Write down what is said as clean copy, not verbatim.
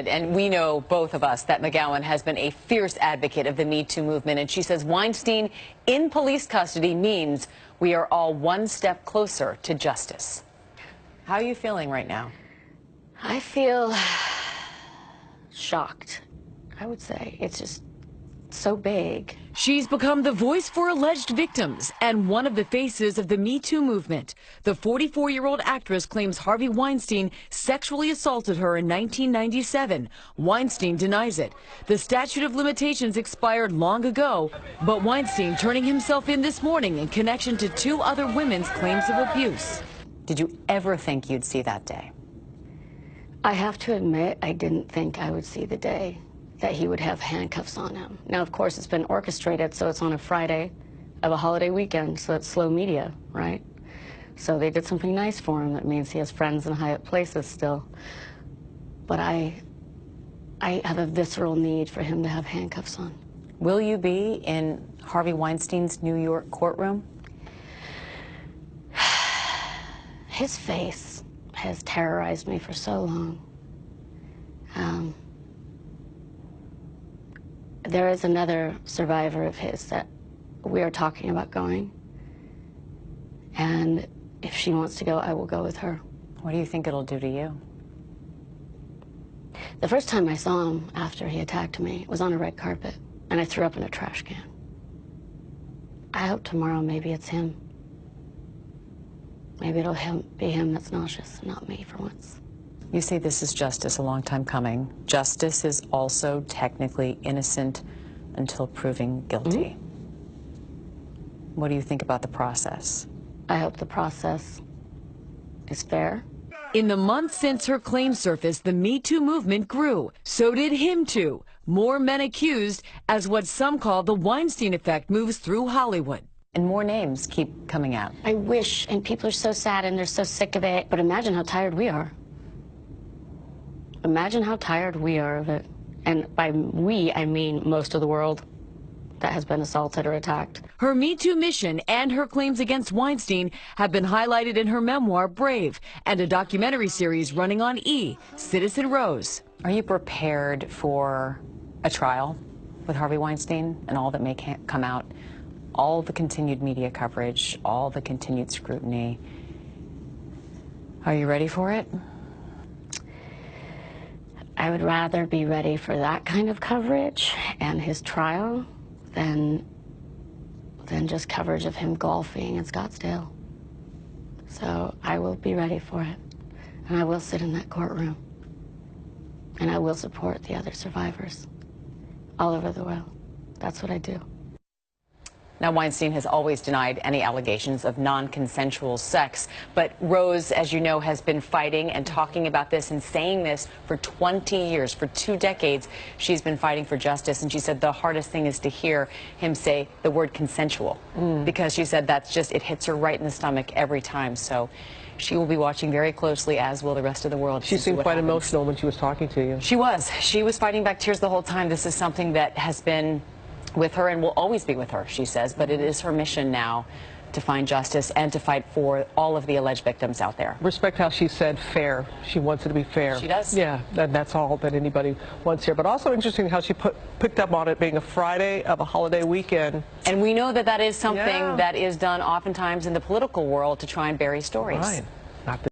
And we know, both of us, that McGowan has been a fierce advocate of the Me Too movement. And she says Weinstein in police custody means we are all one step closer to justice. How are you feeling right now? I feel shocked, I would say. It's just so big. She's become the voice for alleged victims and one of the faces of the Me Too movement. The 44-year-old actress claims Harvey Weinstein sexually assaulted her in 1997. Weinstein denies it. The statute of limitations expired long ago, but Weinstein turning himself in this morning in connection to 2 other women's claims of abuse. Did you ever think you'd see that day? I have to admit, I didn't think I would see the day that he would have handcuffs on him. Now, of course, it's been orchestrated, so it's on a Friday of a holiday weekend, so it's slow media, right? So they did something nice for him. That means he has friends in high up places still. But I have a visceral need for him to have handcuffs on. Will you be in Harvey Weinstein's New York courtroom? His face has terrorized me for so long. There is another survivor of his that we are talking about going. And if she wants to go, I will go with her. What do you think it'll do to you? The first time I saw him after he attacked me was on a red carpet, and I threw up in a trash can. I hope tomorrow maybe it's him. Maybe it'll be him that's nauseous, not me for once. You say this is justice, a long time coming. Justice is also technically innocent until proven guilty. What do you think about the process? I hope the process is fair. In the months since her claim surfaced, the Me Too movement grew. So did him too. More men accused as what some call the Weinstein effect moves through Hollywood. And more names keep coming out. I wish, and people are so sad and they're so sick of it, but imagine how tired we are. Imagine how tired we are of it. And by we, I mean most of the world that has been assaulted or attacked. Her Me Too mission and her claims against Weinstein have been highlighted in her memoir, Brave, and a documentary series running on E!, Citizen Rose. Are you prepared for a trial with Harvey Weinstein and all that may come out? All the continued media coverage, all the continued scrutiny. Are you ready for it? I would rather be ready for that kind of coverage and his trial than just coverage of him golfing in Scottsdale. So I will be ready for it, and I will sit in that courtroom, and I will support the other survivors all over the world. That's what I do. Now, Weinstein has always denied any allegations of non-consensual sex, but Rose, as you know, has been fighting and talking about this and saying this for 20 years, for 2 decades. She's been fighting for justice, and she said the hardest thing is to hear him say the word consensual, because she said that's just, it hits her right in the stomach every time. So she will be watching very closely, as will the rest of the world. She seemed quite emotional when she was talking to you. She was. She was fighting back tears the whole time. This is something that has been with her and will always be with her, she says, but it is her mission now to find justice and to fight for all of the alleged victims out there. Respect how she said fair. She wants it to be fair. She does. Yeah, that's all that anybody wants here. But also interesting how she picked up on it being a Friday of a holiday weekend. And we know that that is something that is done oftentimes in the political world to try and bury stories. Right. Not